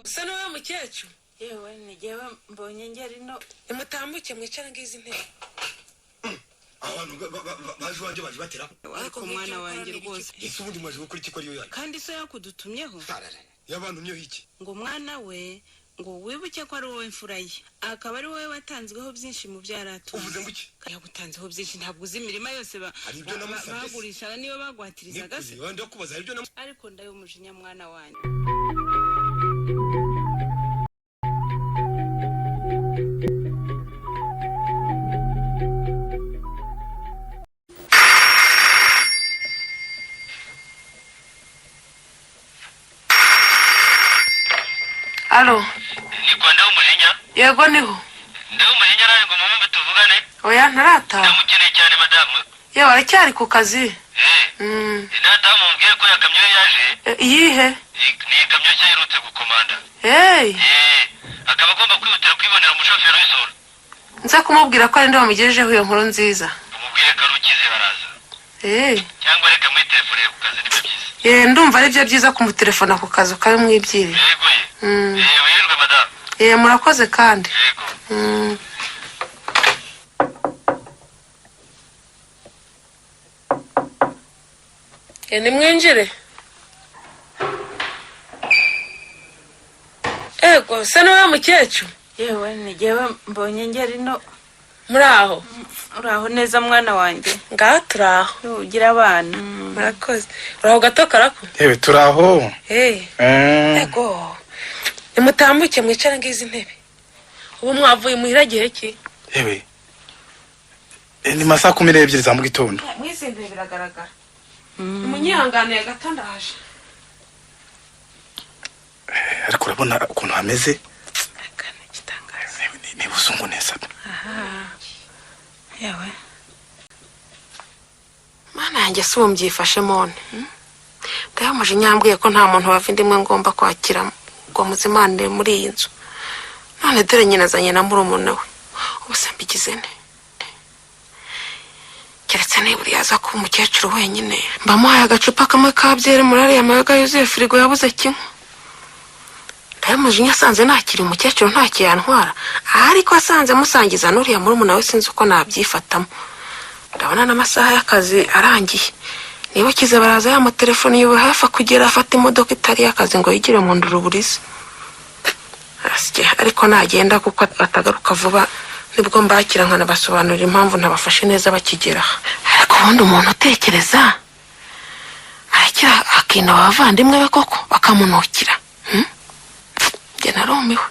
usa n'uwo mukecuru. Yewe nigewe mbonye ngeri no imutambuke mwicara ngizi ntebe. Abantu baje batera. Ariko mwana wanjye rwose. Ese ubundi mwaje gukora iki ko ariyo yayo? Kandi so yakudutumyeho. Y'abantu myo iki? Ngo mwana we ngo wibuke ko ari wowe imfura ye. Akaba ari wowe watanzweho byinshi mu byaratu. Uvuze ngo iki? Yagutanzeho byinshi ntabwo uzi imirima yose bagurisha niyo bagwatirizaga se. Wenda kubaza ari byo ariko ndayo mujinya mwana wanjye. Alo. Niko ndaho umujinya? Yego niho. Ndaho umujinya nawe ngo mumbe tuvugane? Oya ntarata. Ndamukeneye cyane madamu. Yewe aracyari ku kazi. Data mumbwire ko yakamyo yaje. Iyihe? Ni ikamyo nshya yerutse gukomanda. Akaba agomba kwihutira kwibonera umushoferi w'isoro. Nza kumubwira ko ari nde wamugejejeho iyo nkuru nziza. Umubwire ko arukize baraza. Cyangwa reka muri telefone ku kazi nibyo byiza. Ndumva ari byo byiza kumutelefona ku kazi ukamwibwirira. Yego wirwe madamu. Murakoze kandi. Yego. Nimwinjire. Ego, se n'uwo mukecuru. Yewe nigewe mbonye ngeri no muraho. Uraho neza mwana wanjye. Ngaho turaho. Ugira abana. Murakoze. Uraho gato karako? Yewe turaho. Ego. Imutambuke mwicara ngizi ntebe. Ubu mwavuye muhira gihe ki? Yewe. Ni masaa 12 za mu gitondo. Mwisindire biragaragara. Munyihangane gato ndaje. Ariko urabona ukuntu hameze. Akana gitangaza. Ni buzungu neza. Yewe. Mana yanjye si umbyifashe mone. Bwa mujinya yambwiye ko nta muntu bavindimwe ngomba kwakira ngo muzimane muri iyi nzu. None dore nyina zanye na murumuna we. Ubuse mbigize ne. Keretse niburi yaza ku mukecuru wenyine. Mbamuhaye agacupa kamwe ka byere muri ariya mayoga yuzuye firigo yabuze kimwe. Ndayo mujinya asanze nakiri umukecuru ntakiyantwara. Ariko asanze musangiza n'uriya murumuna we sinzi uko nabyifatamo. Ndabona n'amasaha y'akazi arangiye. Niba kize baraza ya telefone yuba hafa kugera afata imodoka itari y'akazi ngo yigire mu nduruburiza. Ariko nagenda kuko atagaruka vuba nibwo mbakira nkana basobanurira impamvu ntabafashe neza bakigera. Ariko ubundi umuntu utekereza arakira akina abavandimwe be koko bakamunukira. Nge narumiwe.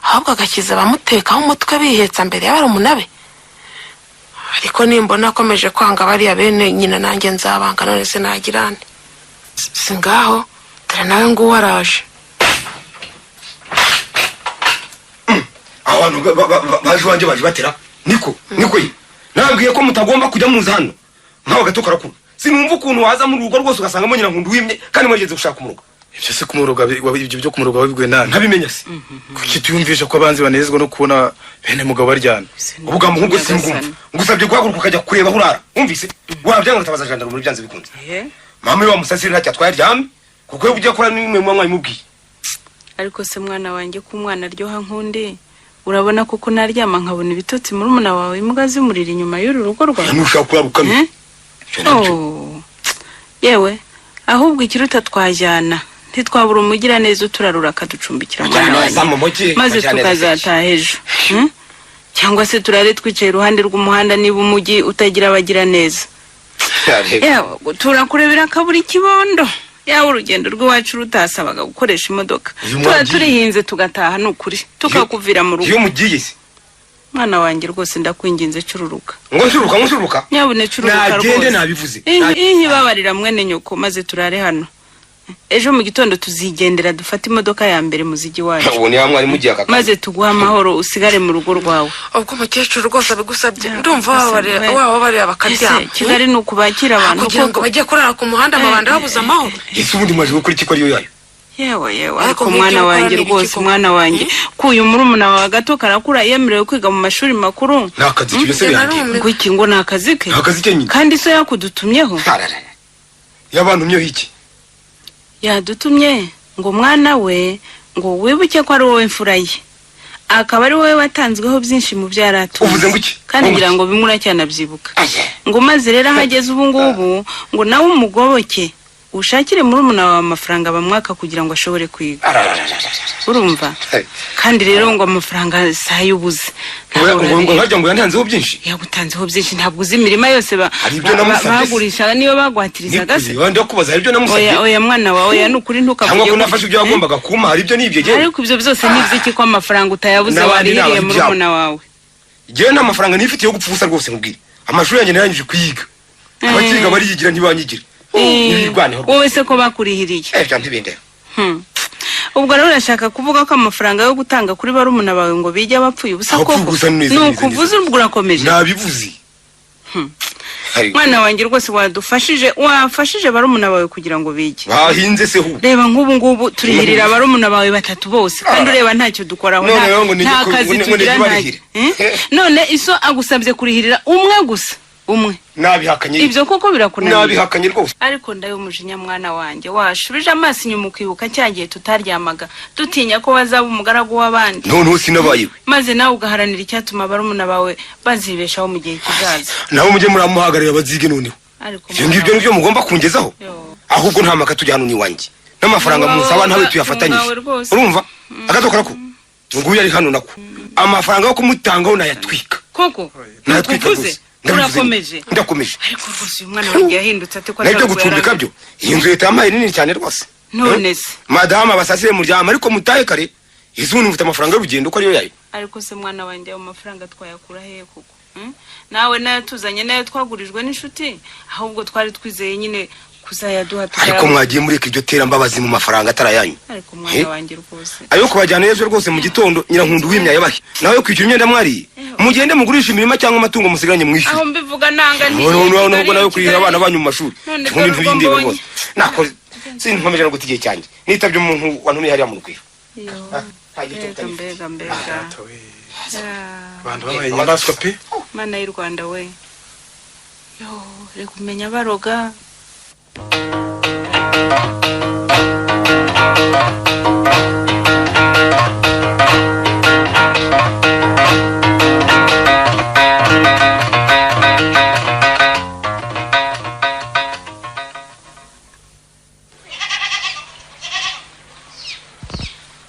Ahubwo agakiza bamutekaho umutwe bihetsa mbere y'abari umunabe. Ariko nimbona akomeje kwanga bariya bene nyina nanjye nzabanga none se nagirane. Singaho dore nawe ngo waraje. Abantu baje batera. Niko yi. Nabwiye ko mutagomba kujya muza hano. Nkaho gato karakuru. Sinumva ukuntu waza mu rugo rwose ugasanga mo nyina nkundu wimye kandi mwageze gushaka umurugo. Ibyo se kumuruga ibyo byo kumuruga wabibwe nani? Ntabimenya se. Kuki tuyumvisha ko abanzi banezezwa no kubona bene mugabo baryana. Ubuga muhungu singumva. Ngusabye guhaguruka ukajya kureba hurara. Umvise? Wabyanga utabaza jandaro muri byanze bikunze. Mama wa musasiri ntacyo twaryamye kuko ujya kora nimwe mwamwaye mubwiye. Ariko se mwana wanjye ku mwana ryoha nkundi. Urabona kuko naryama nkabona ibitotsi muri umuna wawe imbwa zimurira inyuma y'uru rugo rwawe. Nushaka kurarukamye. Yewe ahubwo ikiruta twajyana ntitwabura umugira neza uturarura akaducumbikira maze tukazataha ejo. Cyangwa se turare twicaye iruhande rw'umuhanda niba umujyi utagira abagira neza. Turakurebera kaburi kibondo. Yawe urugendo rw'iwacu rutasabaga gukoresha imodoka. Turihinze tugataha n'ukuri tukakuvira mu rugo. Iyo mugiye se mwana wanjye rwose ndakwinginze cururuka. Ngo nsuruka? Nyabune cururuka rwose. Nagende nabivuze. Babarira mwene nyoko maze turare hano. Ejo mu gitondo tuzigendera dufata imodoka ya mbere muzigi wacu. Ubone ya mwari mugiye akaka. Maze tuguha amahoro usigare mu rugo rwawe. Ubwo mukecuru rwose abigusabye. Ndumva wabari abakaryama. Kigali nukubakira abantu kugira ngo bajye kurara ku muhanda amabanda babuza amahoro. Ese ubundi mwaje gukora iki ko ariyo yayo? Yewe ariko mwana wanjye rwose mwana wanjye kuyu murumuna wa gato karakura yemerewe kwiga mu mashuri makuru. Nakazi cyose yanjye. Ngo iki ngo nakazike? Nakazike nyine. Kandi so yakudutumyeho. Yabantu myo hiki. Yadutumye ngo mwana we ngo wibuke ko ari wowe mfura ye akaba ari wowe watanzweho byinshi mu byaratunze uvuze ngo iki kandi ngira ngo bimura cyane abyibuka ngo maze rero hageze ubu ngubu ngo nawe umugoboke ushakire muri umuna wa amafaranga bamwaka kugira ngo ashobore kwiga urumva kandi rero ngo amafaranga sayubuze ngo nkajya ngo yantanzeho byinshi yagutanzeho byinshi ntabwo uzi imirima yose bagurisha niyo bagwatirizaga se wandi kubaza hari ibyo namusabye oya mwana wawe oya nukuri ntukavuge ngo nafashe ibyo wagombaga kuma hari ibyo nibyo gihe ariko ibyo byose n'ibyiki ko amafaranga utayabuze waririye muri umuna wawe gihe n'amafaranga nifitiye yo gupfusa rwose nkubwire amashuri yanjye narangije kuyiga abakiga bariyigira ntibanyigira wowe se ko bakurihiriye byo ntibindera ubwo rero urashaka kuvuga ko amafaranga yo gutanga kuri barumuna bawe ngo bijya bapfuye ubusa koko nukuvuze ubwo urakomeje nabivuze mwana wanjye rwose wafashije barumuna bawe kugira ngo bige bahinze se hu reba nk'ubu ngubu turihirira barumuna bawe batatu bose kandi ureba ntacyo dukoraho nta kazi tugira none iso agusabye kurihirira umwe gusa umwe nabihakanye ibyo koko birakunaniye nabihakanye rwose ariko ndayo umujinya mwana wanjye washubije amaso inyuma ukibuka cyagiye tutaryamaga dutinya ko wazaba umugaragu w'abandi none sinabayewe maze nawe ugaharanira icyatuma barumuna bawe bazibeshaho mu gihe kizaza nawe mujye muramuhagarira bazige noneho ibyo ngibyo nibyo mugomba kungezaho ahubwo nta maka tujya hano n'iwanjye n'amafaranga musaba ntawe tuyafatanyije urumva agatokora ko nguyu ari hano nako amafaranga yo kumutangaho nayatwika koko nayatwika rwose urakomeje ndakomeje ariko rwose uyu mwana wanjye yahindutse ate ko nabyo gucumbika byo iyi nzu leta yampaye nini cyane rwose none se madama basasire mu ryama ariko mutahe kare izuni mfite amafaranga y'urugendo ko ariyo yayo ariko se mwana wanjye ayo mafaranga twayakura hehe kuko nawe nayo tuzanye nayo twagurijwe n'inshuti ahubwo twari twizeye nyine kuzayaduha ariko mwagiye mureka iryo tera mbabazi mu mafaranga atarayanyu ariko mwana wanjye rwose ayo kubajyana ejo rwose mu gitondo nyirankundu w'imyaye bahe nawe kwishyura imyenda mwariye mugende mugurisha imirima cyangwa amatungo musiganye mwishyura aho mbivuga nanga nubwo nawe kurihira abana banyu mu mashuri ubundi ntibindebe rwose nako sinkomeje no guta igihe cyanjye nitabye umuntu wantumye hariya mu rugwiro mbega abantu babaye inyamaswa pe mana y'u Rwanda we yo reka umenya baroga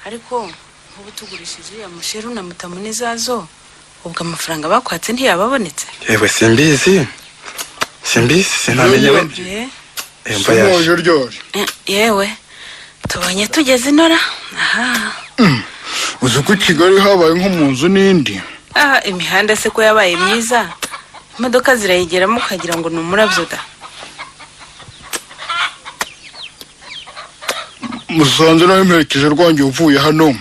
ariko ubu tugurishije ya musheru na mutamunizazo ubwo amafaranga bakwatse ntiyababonetse yewe simbizi sinamenye we yewe tubonye tugeze inora aha uzi ko Kigali habaye nko mu nzu n'indi imihanda se ko yabaye myiza imodoka zirayigeramo ukagira ngo ni umurabyo da musanze nawe mperekeje rwanjye uvuye hano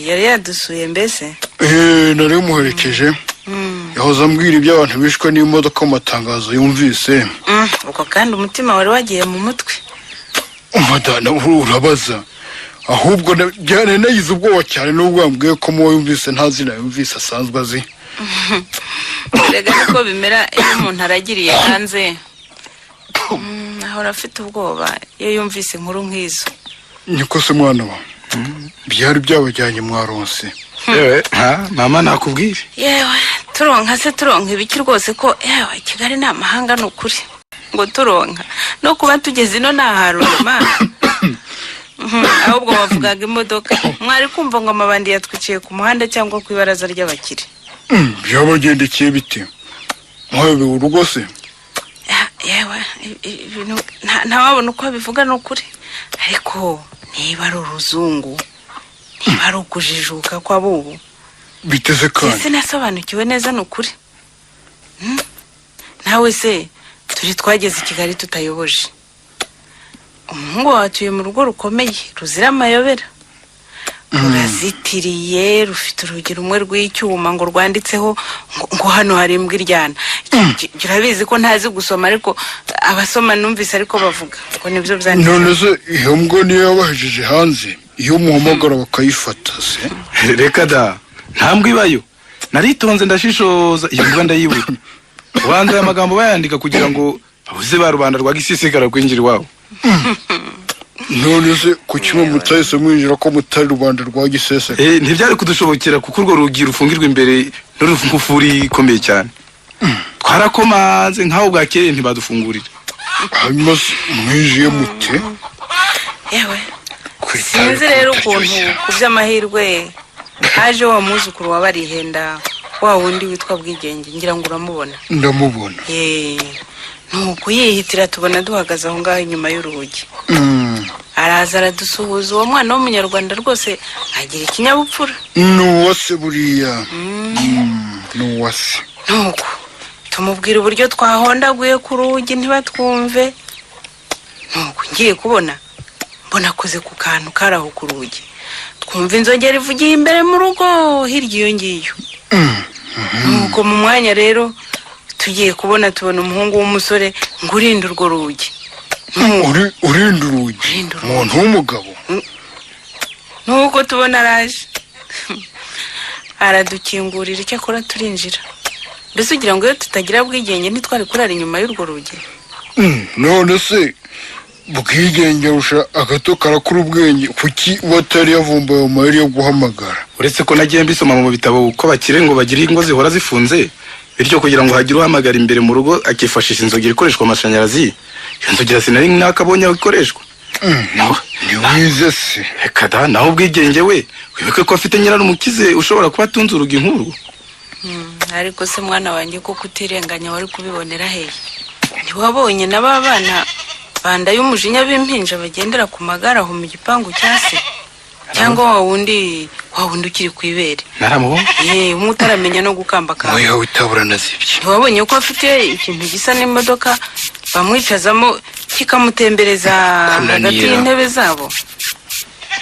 yari yadusuye mbese nari muherekeje yahoze ambwira iby'abantu bishwe n'imodoka mu matangazo yumvise ubwo kandi umutima wari wagiye mu mutwe umadana urabaza ahubwo byane nayize ubwoba cyane n'ubwo wambwiye ko muwe yumvise nta zina yumvise asanzwe azi rega niko bimera iyo umuntu aragiriye hanze ahora afite ubwoba iyo yumvise inkuru nk'izo niko se mwana wa byari byabajyanye mwaronse yewe mama nakubwire yewe turonka ibiki rwose ko yewe Kigali ni amahanga ni ukuri ngo turonka no kuba tugeze ino nta haruma ahubwo bavugaga imodoka mwari kumva ngo amabandi yatwiciye ku muhanda cyangwa ku ibaraza ry'abakire byabagendekeye bite muhebewe urugo se yewe ntawabona uko abivuga ni ukuri ariko niba ari uruzungu niba ari ukujijuka kw'abubu biteze kandi sinasobanukiwe neza ni ukuri nawe se turi twageze i Kigali tutayoboje umuhungu wawe atuye mu rugo rukomeye ruzira amayobera rurazitiriye rufite urugi rumwe rw'icyuma ngo rwanditseho ngo hano hari imbwa iryana urabizi ko ntazi gusoma ariko abasoma numvise ariko bavuga ngo nibyo byanditse none se iyo mbwa niyo yabahejeje hanze iyo muhamagara bakayifata se reka da nta mbwa ibayo naritonze ndashishoza iyo mbwa ndayibura ubanza aya magambo bayandika kugira ngo babuze ba rubanda rwa gisisagara kwinjira iwabo none se ku kimwe mutahise mwinjira ko mutari rubanda rwa Giseseka? Ntibyari kudushobokera kuko urwo rugi rufungirwa imbere n'urufungufuri ikomeye cyane. Twarakomanze nkaho bwakeye ntibadufungurira. Hanyuma mwinjiye mute? Yewe sinzi rero ukuntu ku by'amahirwe haje wa muzukuru wabarihenda wa wundi witwa Bwigenge, ngira ngo uramubona. Ndamubona. Nuko yihitira tubona duhagaze aho ngaho inyuma y'urugi. Araza aradusuhuza, uwo mwana w'umunyarwanda rwose agira ikinyabupfura. Nuwase buriya. Nuwase. Nuko tumubwira uburyo twahondaguye ku rugi ntibatwumve. Nuko ngiye kubona mbona akoze ku kantu karaho ku rugi. Twumva inzogera ivugiye imbere mu rugo hirya iyo ngiyo. Nuko mu mwanya rero tugiye kubona tubona umuhungu w'umusore ngo urinde urwo rugi. Urinde urugi? Umuntu w'umugabo? Nuko tubona araje aradukingurira, icyo akora turinjira. Mbese ugira ngo iyo tutagira Bwigenge ntitwari kurara inyuma y'urwo rugi? None se Bwigenge arusha agato karakura ubwenge, kuki watari yavumbuye amayeri yo guhamagara? Uretse ko nagiye mbisoma mu bitabo uko bakire ngo bagire ingo zihora zifunze, bityo kugira ngo hagire uhamagara imbere mu rugo akifashisha inzogera ikoreshwa amashanyarazi. Iyo nzogera sinari nakabonye aho ikoreshwa. Ntiwize se? Reka da, naho Bwigenge we wibuke ko afite nyirarumukize ushobora kuba atunze urugi nk'urwo. Ariko se mwana wanjye ko kutirenganya wari kubibonera hehe? Ntiwabonye n'aba bana banda y'umujinya b'impinja bagendera ku magara aho mu gipangu cyase? Cyangwa wa wundi ukiri ku ibere? Naramubonye. Umwe utaramenya no gukamba kamba. Oya witabura nazibye. Ntiwabonye ko afite ikintu gisa n'imodoka bamwicazamo kikamutembereza hagati y'intebe zabo?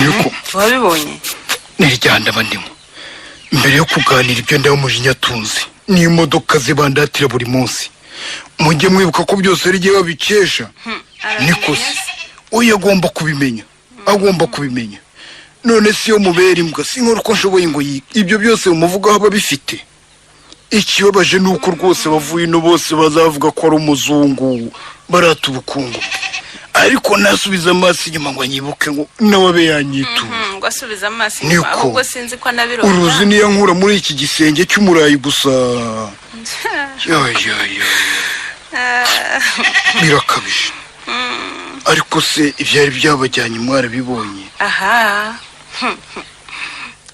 Yuko wabibonye? Niryanda bandimo mbere yo kuganira ibyo ndaho umujinya atunze n'imodoka zibandatira buri munsi. Mujye mwibuka ko byose ari gihe babikesha. Niko se oya agomba kubimenya, agomba kubimenya. None si yo mubera imbwa sinkora uko nshoboye ngo ibyo byose umuvuga haba bifite. Ikibabaje nuko rwose bavuye no bose bazavuga ko ari umuzungu barata ubukungu. Ariko nasubiza amaso inyuma ngo anyibuke ngo nawe yanyitu. Ngo asubiza amaso inyuma ahubwo sinzi ko nabiro. Uruzi niyo nkura muri iki gisenge cy'umurayi gusa. Birakabije. Ariko se ibyari byabajyanye mwarabibonye? Aha.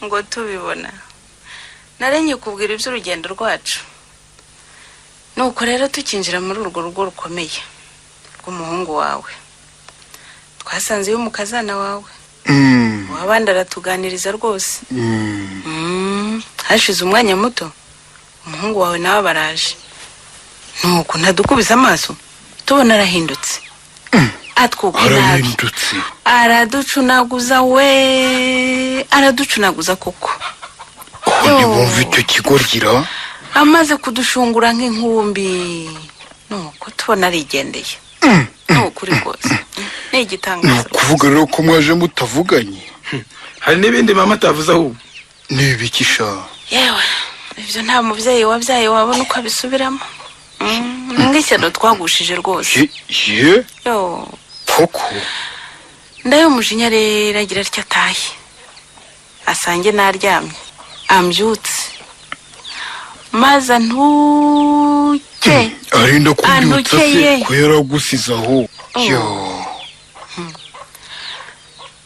Ngo tubibona. Narenye kubwira iby'urugendo rwacu. Nuko rero tukinjira muri urwo rugo rukomeye rw'umuhungu wawe. Twasanze yo mukazana wawe. Wabandi aratuganiriza rwose. Hashize umwanya muto umuhungu wawe nawe baraje. Nuko ntadukubiza amaso tubona arahindutse. Arahindutse. Araducunaguza we. Araducunaguza koko. Ndi bumva icyo kigorgira. Amaze kudushungura nk'inkumbi. Nuko tubona arigendeye. Nuko uri rwose. Ni igitangaza. Kuvuga rero ko mwaje mutavuganye. Hari n'ibindi mama atavuze ahubwo. Ni ibikisha? Yewe ibyo nta mubyeyi wabyaye wabona uko abisubiramo. Ng'ishyano twagushije rwose. Yo koko ndayo umujinya rero agira atya atahe asange naryamye ambyutse maza ntuke arinda kubyutsa se ko yaragusiza aho. Yo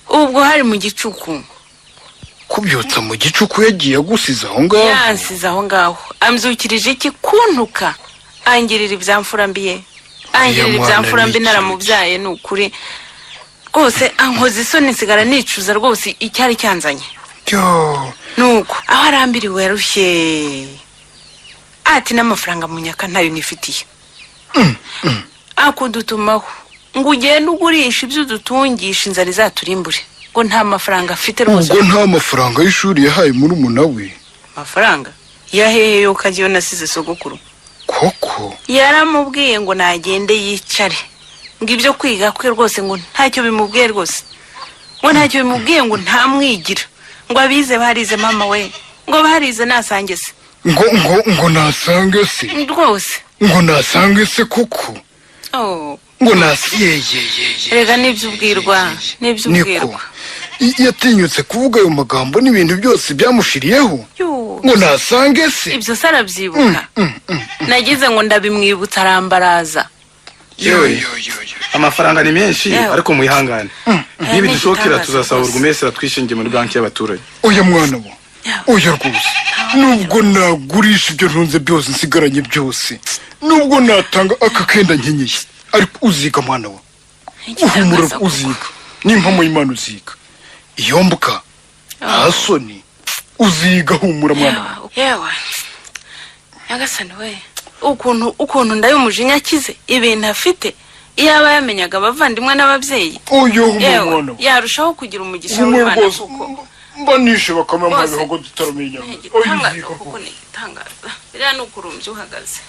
ubwo hari mu gicuku. Kubyutsa mu gicuku yagiye agusiza aho ngaho? Yansiza aho ngaho amzukirije iki kuntuka angirira ibyamfurambiye. Angirira ibyamfurambi naramubyaye n'ukuri rwose ankoze isoni nsigara nicuza rwose icyari cyanzanye. Nuko aho arambiriwe yarushye ati n'amafaranga munyaka ntayo nifitiye. Akudutumaho ngo ugende ugurisha ibyo dutungisha inzara izaturimbure ngo nta mafaranga afite rwose. Ubwo nta mafaranga y'ishuri yahaye muri umuna we? Amafaranga yahehe yo kagiyo nasize sogokuru. Koko yaramubwiye ngo nagende yicare ngo ibyo kwiga kwe rwose ngo ntacyo bimubwiye rwose. Ngo ntacyo bimubwiye ngo ntamwigira ngo abize barize mama we ngo barize nasange se. Ngo nasange se? Rwose ngo nasange se koko? ngo nasi rega nibyo ubwirwa niko yatinyutse kuvuga ayo magambo n'ibintu byose byamushiriyeho ngo nasange se ibyo sarabyibuka nagize ngo ndabimwibutsa arambaraza amafaranga ni menshi ariko muyihangane niba dushokera tuzasahurwa umesera twishingiye muri banki y'abaturage oya mwana bo oya rwose nubwo nagurisha ibyo ntunze byose nsigaranye byose nubwo natanga aka kenda nkenyeye ariko uziga mwana wo uhumura uziga n'impamo y'Imana uziga iyo mbuka asoni uziga humura mwana wo yewe nyagasani we ukuntu ndayumujinya akize ibintu afite iyo aba yamenyaga abavandimwe n'ababyeyi mwana yarushaho kugira umugisha w'Imana kuko mbanishe bakamenya mu bihugu tutaramenya kuko ni igitangaza biriya ni ukurumbya uhagaze